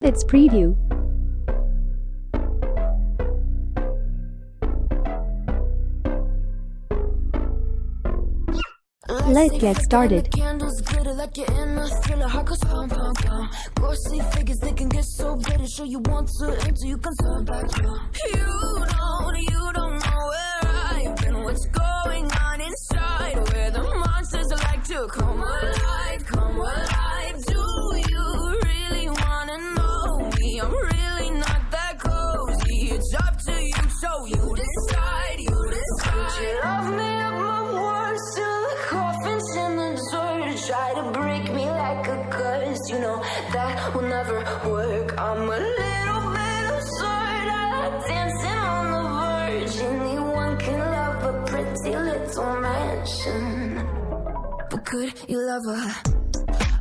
Let's preview. Let's get started. Candles glitter like you're in a thriller. Heart goes pum pum pum. Ghostly figures, they can get so bitter. Sure you want to until you can turn back. You don't know where I've been. What's going on inside? Where the monsters like to come alive, come alive. Do you really wanna know me? I'm really not that cozy. It's up to you, so you decide. You decide. Would you love me up my worst till the coffin's in the dirt? Try to break me like a curse. You know that will never work. I'm a little bit absurd. I like dancing on the verge. Anyone can love a pretty little mansion, but could you love a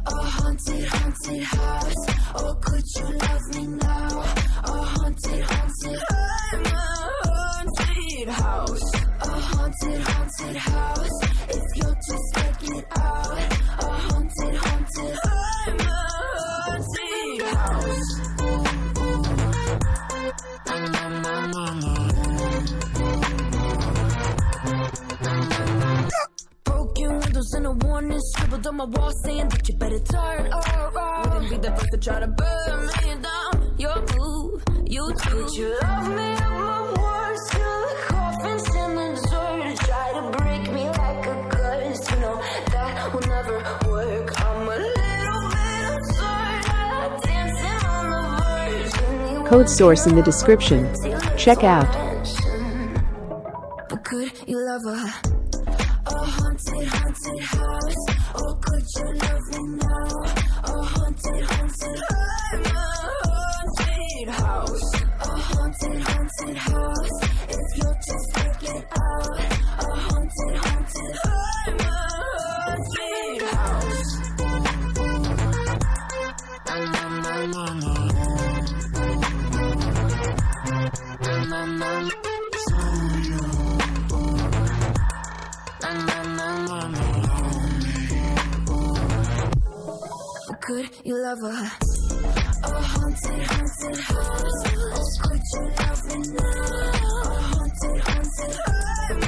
haunted, haunted house? Or could you love me now? A haunted, haunted, I'm a haunted house. A haunted, haunted house. If you'll just check it out. A haunted, haunted, I'm a haunted house. Broken windows and a warning scribbled on my wall saying that you better turn around. Wouldn't be the first to try to burn me down. Your move, you too. Would you love me at my worst till the coffin's in the dirt? Try to break me like a curse. You know that will never work. I'm a little bit absurd. I like dancing on the verge. Code source in the description. Check out. But could you love a haunted, haunted house? Or could you love me now? A haunted, haunted, I'm a haunted house. A haunted, haunted house. If you'll just check it out. A haunted, haunted, I'm a haunted house. Could you love a haunted, haunted house? Or could you love me now? A haunted, haunted, I'm a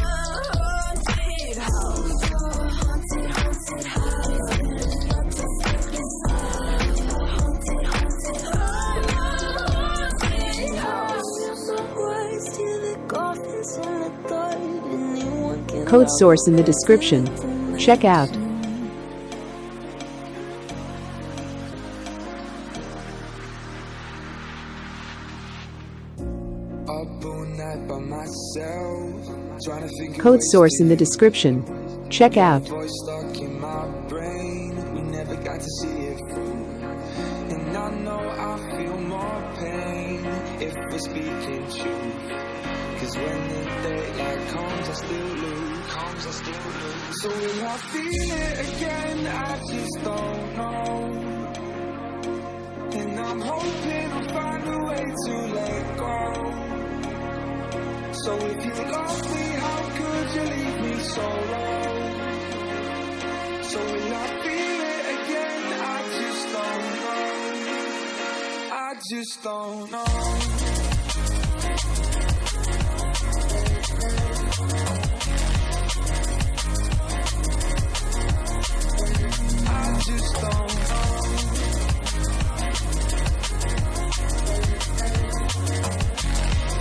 haunted house. A haunted, haunted house. Not to sleep inside. A haunted, haunted, I'm a haunted house. So words till the coffin's in the dark. Anyone can Code source in the description. Check out. Code source in the description. Check out. Voice stuck in my brain. We never got to see it through. And I know I feel more pain if we're speaking truth. Cause when the daylight comes, I still lose. So will I feel it again? I just don't know. And I'm hoping I'll find a way to let go. So if you love me, how could you leave me so low? So will I feel it again? I just don't know. I just don't know. I just don't know.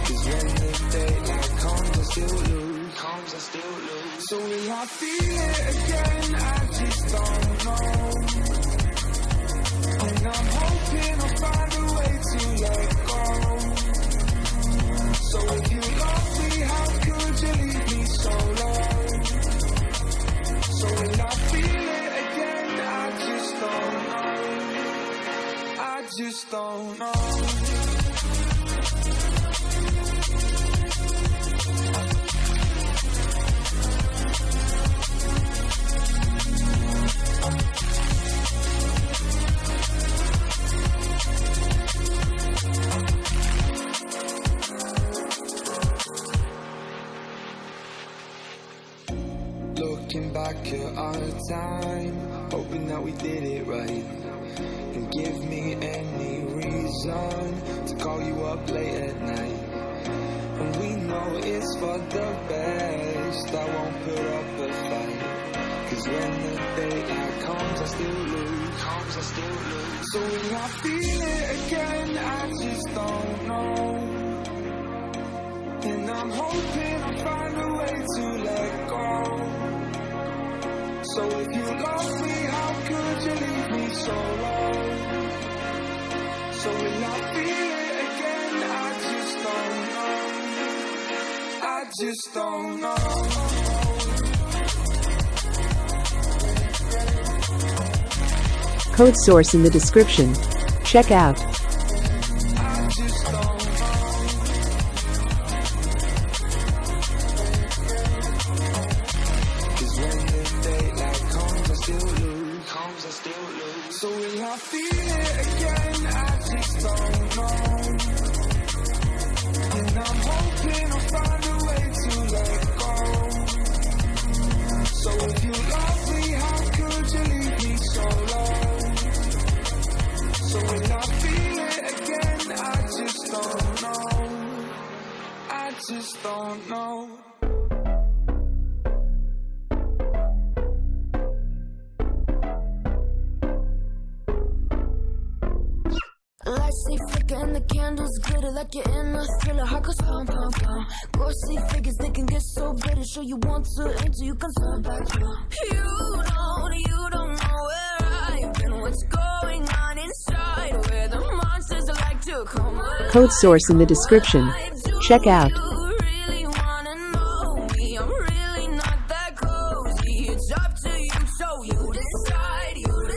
Cause when the daylight comes, I still lose. So will I feel it again? I just don't know. And I'm hoping I'll find a way to let go. So if you love me, how could you leave me so low? So will I feel it again? I just don't know. I just don't know. Looking back at our time, hoping that we did it right. And give me any reason reason to call you up late at night. And we know it's for the best, I won't put up a fight. Cause when the daylight comes, I still lose. So will I feel it again? I just don't know. And I'm hoping I'll find a way to let go. So if you love me, how could you leave me so low? So will I feel it again? I just don't know. Code source in the description. Check out. I just don't know. Cause when the daylight comes, I still lose. So will I feel it again? I just don't know. And I'm hoping I'll find a way to let go. So if you love me, how could you leave me so low? So when I feel it again, I just don't know. I just don't know. Lights they flicker and the candles glitter like you're in a thriller. Heart goes pum pum pum. Ghostly figures they can get so bitter. Sure you want to enter, you can turn back. You don't know where I've been. What's going on inside? Where the monsters like to come alive. Code source in the description. Check out. You really wanna know me? I'm really not that cozy. It's up to you, so you decide. Would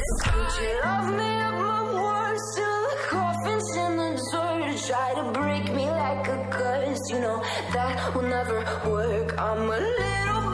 you love me up my words till the coffin's in the dirt? Try to break me like a curse. You know that will never work. I'm a little